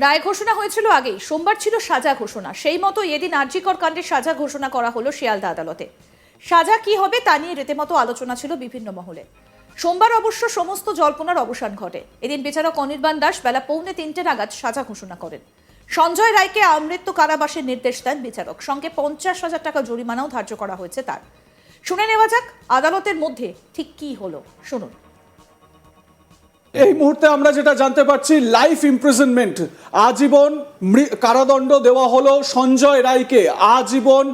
রায় ঘোষণা হয়েছিল আগেই, সোমবার ছিল সাজা ঘোষণা। সেই মতো এদিন আর.জি. কর কাণ্ডে সাজা ঘোষণা করা হলো শিয়ালদা আদালতে। সাজা কি হবে তা নিয়ে রীতিমতো আলোচনা ছিল বিভিন্ন মহলে। সোমবার অবশ্য সমস্ত জল্পনার অবসান ঘটে। এদিন বিচারক অনির্বাণ দাস বেলা 2:45 নাগাদ সাজা ঘোষণা করেন। সঞ্জয় রায়কে আমৃত্যু কারাবাসের নির্দেশ দেন বিচারক। সঙ্গে 50,000 টাকা জরিমানাও ধার্য করা হয়েছে তার। শুনে নেওয়া যাক আদালতের মধ্যে ঠিক কি হলো, শুনুন। এই মুহূর্তে আমরা যেটা জানতে পারছি, লাইফ ইমপ্রিজনমেন্ট, আজীবন কারাদণ্ড দেওয়া হলো সঞ্জয় রায়কে। আজীবন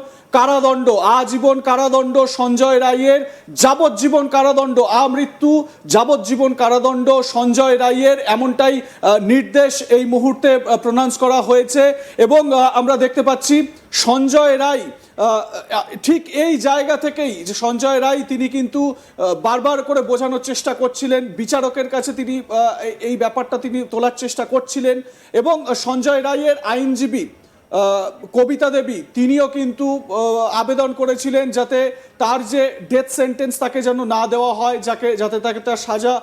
কারাদণ্ড সঞ্জয় রায়ের, যাবজ্জীবন কারাদণ্ড, আমৃত্যু যাবজ্জীবন কারাদণ্ড সঞ্জয় রায়ের, এমনটাই নির্দেশ এই মুহূর্তে প্রনাউন্স করা হয়েছে। এবং আমরা দেখতে পাচ্ছি সঞ্জয় রায় ঠিক এই জায়গা থেকেই, যে সঞ্জয় রায় তিনি কিন্তু বারবার করে বোঝানোর চেষ্টা করছিলেন বিচারকের কাছে, তিনি এই ব্যাপারটা তিনি তোলার চেষ্টা করছিলেন। এবং সঞ্জয় রায়ের আইনজীবী কবিতা দেবী তিনিও কিন্তু আবেদন করেছিলেন যাতে তার যে ডেথ সেন্টেন্স তাকে যেন না দেওয়া হয়, যাতে তাকে তার সাজা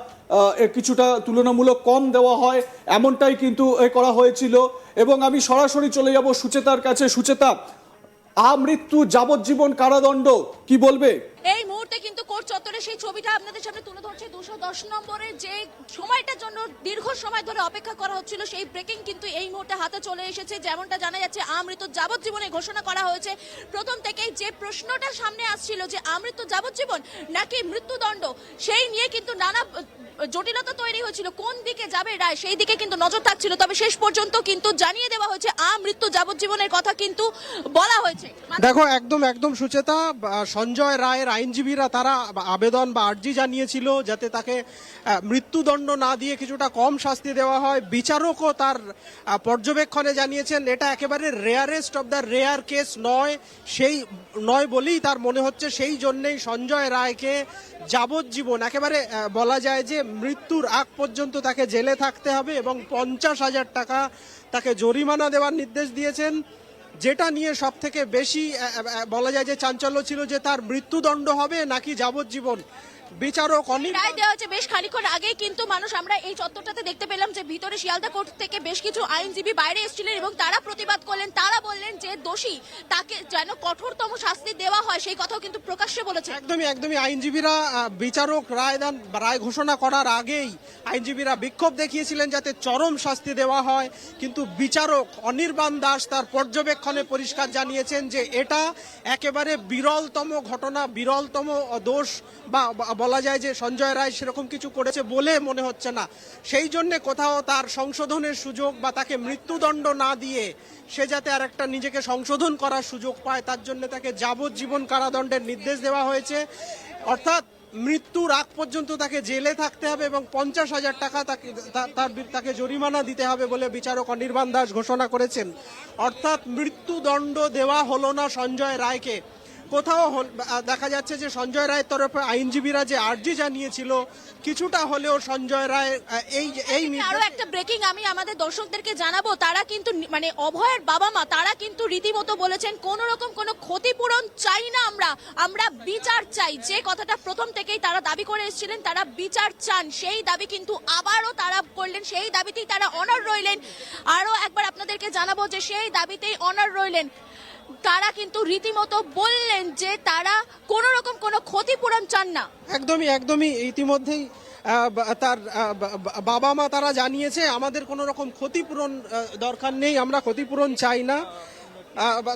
কিছুটা তুলনামূলক কম দেওয়া হয়, এমনটাই কিন্তু করা হয়েছিল। এবং আমি সরাসরি চলে যাব সুচেতার কাছে। সুচেতা, আমৃত্যু যাবজ্জীবন কারাদণ্ড, কি বলবে? এই মুহূর্তে কিন্তু কোর্ট চত্বরে সেই ছবিটা আপনাদের সামনে তুলে ধরছে। 210 নম্বরের যে সময়টার জন্য দীর্ঘ সময় ধরে অপেক্ষা করা হচ্ছিল, সেই ব্রেকিং কিন্তু এই মুহূর্তে হাতে চলে এসেছে। যেমনটা জানা যাচ্ছে, আমৃত্যু যাবজ্জীবনে ঘোষণা করা হয়েছে। প্রথম থেকেই যে প্রশ্নটা সামনে আসছিল যে আমৃত্যু যাবজ্জীবন নাকি মৃত্যুদণ্ড, সেই নিয়ে কিন্তু নানা জটিলতা তৈরি হয়েছিল। কোন দিকে যাবে রায়, সেই দিকে কিন্তু নজর থাকছিল। তবে শেষ পর্যন্ত কিন্তু জানিয়ে দেওয়া হয়েছে আমৃত্যু যাবজ্জীবনের কথা কিন্তু বলা হয়েছে। দেখো, একদম সুচেতা, সঞ্জয় রায়ের আইনজীবীরা তারা আবেদন বা আর্জি জানিয়েছিল যাতে তাকে মৃত্যুদণ্ড না দিয়ে কিছুটা কম শাস্তি দেওয়া হয়। বিচারকও তার পর্যবেক্ষণে জানিয়েছেন এটা একেবারে rarest of the rare case নয় বলেই তার মনে হচ্ছে। সেই জন্যেই সঞ্জয় রায়কে যাবজ্জীবন, একেবারে বলা যায় যে মৃত্যুর আগ পর্যন্ত তাকে জেলে থাকতে হবে এবং 50,000 টাকা তাকে জরিমানা দেওয়ার নির্দেশ দিয়েছেন। যেটা নিয়ে সব থেকে বেশি বলা যায় যে চাঞ্চল্য ছিল যে তার মৃত্যুদণ্ড হবে নাকি যাবজ্জীবন। বিচারক রায় দেওয়া হচ্ছে বেশ খানিক্ষণ আগেই কিন্তু মানুষ আমরা এই চত্বরটাতে দেখতে পেলাম যে ভিতরে শিয়ালদা কোর্ট থেকে বেশ কিছু আইনজীবী বাইরে এসেছিলেন এবং তারা প্রতিবাদ করলেন। তারা বললেন যে দোষী তাকে যেন কঠোরতম শাস্তি দেওয়া হয়, সেই কথাও কিন্তু প্রকাশ্যে বলেছে। একদমই আইনজীবীরা বিচারক রায় ঘোষণা করার আগেই আইনজীবীরা বিক্ষোভ দেখিয়েছিলেন যাতে চরম শাস্তি দেওয়া হয়। কিন্তু বিচারক অনির্বাণ দাস তার পর্যবেক্ষণে পরিষ্কার জানিয়েছেন যে এটা একেবারে বিরলতম ঘটনা, বিরলতম দোষ, বা বলা যায় যে সঞ্জয় রায় সেরকম কিছু করেছে বলে মনে হচ্ছে না। সেই জন্য কোথাও তার সংশোধনের সুযোগ বা তাকে মৃত্যুদণ্ড না দিয়ে সে যাতে আর একটা নিজেকে সংশোধন করার সুযোগ পায়, তার জন্য তাকে যাবজ্জীবন কারাদণ্ডের নির্দেশ দেওয়া হয়েছে। অর্থাৎ মৃত্যুর আগ পর্যন্ত তাকে জেলে থাকতে হবে এবং 50,000 টাকা তাকে জরিমানা দিতে হবে বলে বিচারক অনির্বাণ দাস ঘোষণা করেছেন। অর্থাৎ মৃত্যুদণ্ড দেওয়া হলো না সঞ্জয় রায়কে। কোথাও দেখা যাচ্ছে যে সঞ্জয় রায়ের তরফে আইনজীবীরা যে আর্জি জানিয়েছিল, কিছুটা হলেও সঞ্জয় রায় এই আরো একটা ব্রেকিং আমি আমাদের দর্শকদেরকে জানাবো। তারা কিন্তু মানে অভয়ের বাবা মা তারা কিন্তু রীতিমতো বলেছেন কোন রকম কোনো ক্ষতিপূরণ চাই না, আমরা বিচার চাই। যে কথাটা প্রথম থেকেই তারা দাবি করে এসেছিলেন, তারা বিচার চান, সেই দাবি কিন্তু আবারও তারা করলেন। সেই দাবিতেই তারা অনড় রইলেন। আরো একবার আপনাদেরকে জানাবো যে সেই দাবিতেই অনড় রইলেন। তারা কিন্তু রীতিমতো বললেন যে তারা কোন রকম কোনো ক্ষতিপূরণ চান না। একদমই ইতিমধ্যেই তার বাবা মা তারা জানিয়েছে আমাদের কোনো রকম ক্ষতিপূরণ দরকার নেই, আমরা ক্ষতিপূরণ চাই না।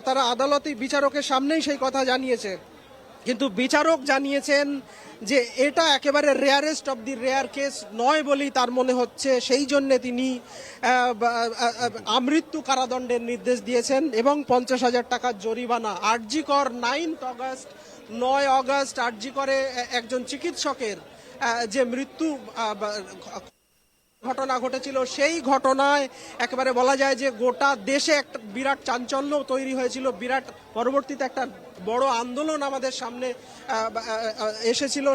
তারা আদালতে বিচারকের সামনেই সেই কথা জানিয়েছে। কিন্তু বিচারক জানিয়েছেন যে এটা একেবারে rarest of the rare case নয় বলেই তার মনে হচ্ছে। সেই জন্য তিনি আমৃত্যু কারাদণ্ডের নির্দেশ দিয়েছেন এবং 50,000 টাকার জরিমানা। আর.জি. কর 9 অগস্ট আর.জি. করে একজন চিকিৎসকের যে মৃত্যু ঘটনা ঘটেছিল, সেই ঘটনায় একেবারে বলা যায় যে গোটা দেশে একটা বিরাট চাঞ্চল্য তৈরি হয়েছিল। বিরাট পরবর্তীতে একটা বড় আন্দোলন আমাদের সামনে এসেছিল।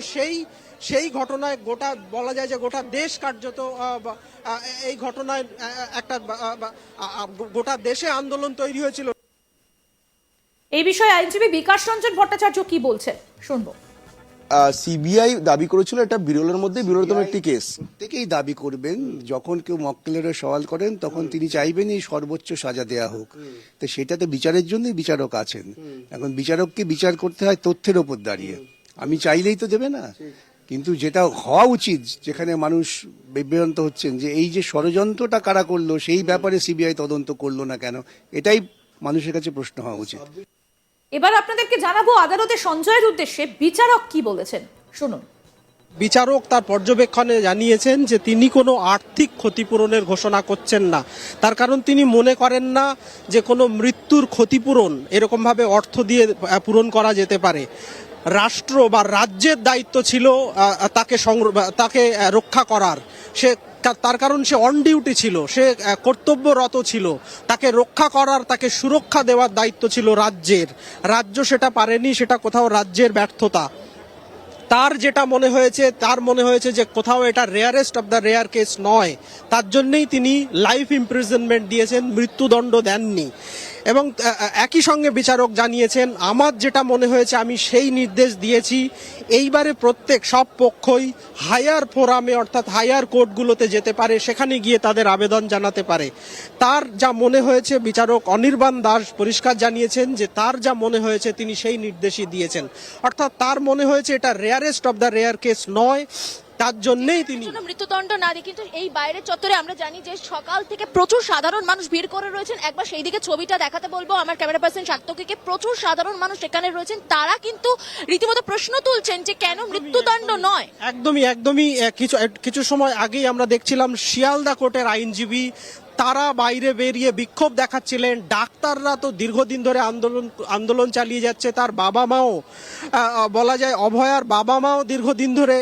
সেই ঘটনায় গোটা বলা যায় যে গোটা দেশ কার্যত এই ঘটনায় একটা গোটা দেশে আন্দোলন তৈরি হয়েছিল। এই বিষয়ে আইনজীবী বিকাশ রঞ্জন ভট্টাচার্য কি বলছেন শুনবো। সিবিআই দাবি করেছিল এটা বিরলের মধ্যে বিরলতম একটি কেস। প্রত্যেকেই দাবি করবেন, যখন কেউ মক্কেলের সওয়াল করেন তখন তিনি চাইবেন এই সর্বোচ্চ সাজা দেয়া হোক। তো সেটাতে বিচারের জন্যই বিচারক আছেন। এখন বিচারককে বিচার করতে হয় তথ্যের ওপর দাঁড়িয়ে। আমি চাইলেই তো দেবে না, কিন্তু যেটা হওয়া উচিত, যেখানে মানুষ বিভ্রান্ত হচ্ছেন যে এই যে ষড়যন্ত্রটা কারা করলো সেই ব্যাপারে সিবিআই তদন্ত করলো না কেন, এটাই মানুষের কাছে প্রশ্ন হওয়া উচিত। এবার আপনাদেরকে জানাবো আদালতে সঞ্জয়ের উদ্দেশ্যে বিচারক কি বলেছেন, শুনুন। বিচারক তার পর্যবেক্ষণে জানিয়েছেন যে তিনি কোনো আর্থিক ক্ষতিপূরণের ঘোষণা করছেন না। তার কারণ তিনি মনে করেন না যে কোনো মৃত্যুর ক্ষতিপূরণ এরকমভাবে অর্থ দিয়ে পূরণ করা যেতে পারে। রাষ্ট্র বা রাজ্যের দায়িত্ব ছিল তাকে রক্ষা করার। সে তার কারণ সে অন ডিউটি ছিল, সে কর্তব্যরত ছিল। তাকে রক্ষা করার, তাকে সুরক্ষা দেওয়ার দায়িত্ব ছিল রাজ্যের। রাজ্য সেটা পারেনি, সেটা কোথাও রাজ্যের ব্যর্থতা। তার যেটা মনে হয়েছে যে কোথাও এটা rarest of the rare case নয়, তার জন্যই তিনি লাইফ ইমপ্রিজনমেন্ট দিয়েছেন, মৃত্যুদণ্ড দেননি। এবং একই সঙ্গে বিচারক জানিয়েছেন, আমার যেটা মনে হয়েছে আমি সেই নির্দেশ দিয়েছি। এইবারে সব পক্ষই হায়ার ফোরামে অর্থাৎ হায়ার কোর্টগুলোতে যেতে পারে, সেখানে গিয়ে তাদের আবেদন জানাতে পারে। তার যা মনে হয়েছে, বিচারক অনির্বাণ দাস পরিষ্কার জানিয়েছেন যে তার যা মনে হয়েছে তিনি সেই নির্দেশই দিয়েছেন। অর্থাৎ তার মনে হয়েছে এটা rarest of the rare case নয়, তার জন্যই তিনি মৃত্যুদণ্ড না দিয়ে। কিন্তু এই বাইরের চত্বরে আমরা জানি যে সকাল থেকে প্রচুর সাধারণ মানুষ ভিড় করে রয়েছেন। একবার সেই দিকে ছবিটা দেখাতে বলবো আমার ক্যামেরা পার্সন সার্থকীকে। প্রচুর সাধারণ মানুষ এখানে রয়েছেন, তারা কিন্তু রীতিমতো প্রশ্ন তুলছেন যে কেন মৃত্যুদণ্ড নয়। একদমই কিছু সময় আগেই আমরা দেখছিলাম শিয়ালদা কোর্টের আইনজীবী তারা বাইরে বেরিয়ে বিক্ষোভ দেখাচ্ছিলেন। ডাক্তাররা তো দীর্ঘদিন ধরে আন্দোলন চালিয়ে যাচ্ছে। তার বাবা মাও, বলা যায় অভয়ার বাবা মাও দীর্ঘদিন ধরে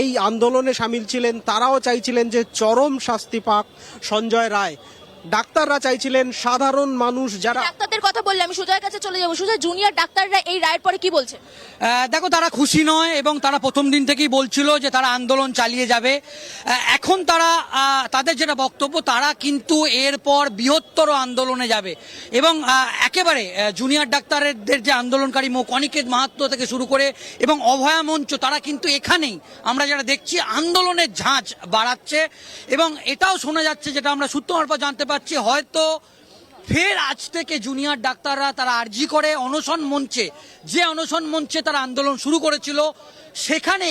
এই আন্দোলনে সামিল ছিলেন। তারাও চাইছিলেন যে চরম শাস্তি পাক সঞ্জয় রায়। ডাক্তাররা চাইছিলেন, সাধারণ মানুষ যারা। ডাক্তারদের কথা বললে আমি সুজয়ের কাছে চলে যাবো। সুজয়, জুনিয়র ডাক্তাররা এই রায়ের পরে কি বলছে? দেখো, তারা খুশি নয় এবং তারা প্রথম দিন থেকেই বলছিল যে তারা আন্দোলন চালিয়ে যাবে। এখন তাদের যেটা বক্তব্য, তারা কিন্তু এরপর বৃহত্তর আন্দোলনে যাবে এবং একেবারে জুনিয়র ডাক্তারদের যে আন্দোলনকারী মুখ অনিকেত মাহাত্ম থেকে শুরু করে এবং অভয়া মঞ্চ, তারা কিন্তু এখানেই আমরা যারা দেখছি আন্দোলনের ঝাঁজ বাড়াচ্ছে। এবং এটাও শোনা যাচ্ছে, যেটা আমরা সূত্র মারফত জানতে পারছি, হয়তো ফের আজ থেকে জুনিয়র ডাক্তাররা তারা আরজি করে অনশন মঞ্চে তারা আন্দোলন শুরু করেছিল,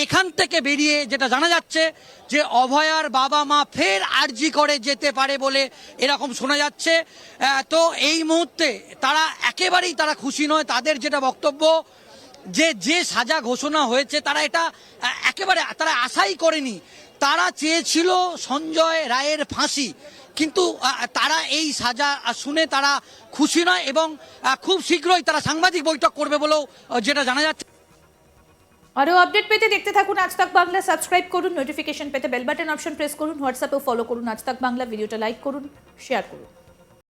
এখান থেকে বেরিয়ে যেটা জানা যাচ্ছে যে অভয়ার বাবা মা ফের আরজি করে যেতে পারে বলে এরকম শোনা যাচ্ছে। তো এই মুহূর্তে একেবারেই তারা খুশি নয়। তাদের যেটা বক্তব্য, যে সাজা ঘোষণা হয়েছে তারা এটা একেবারে তারা আশাই করেনি। তারা চেয়েছিল সঞ্জয় রায়ের ফাঁসি, কিন্তু তারা এই সাজা শুনে তারা খুশি নয় এবং খুব শীঘ্রই তারা সাংবাদিক বৈঠক করবে বলেও যেটা জানা যাচ্ছে। আরো আপডেট পেতে দেখতে থাকুন আজ তাক বাংলা। সাবস্ক্রাইব করুন, নোটিফিকেশন পেতে বেল বাটন অপশন প্রেস করুন, হোয়াটসঅ্যাপেও ফলো করুন আজ তাক বাংলা। ভিডিওটা লাইক করুন, শেয়ার করুন।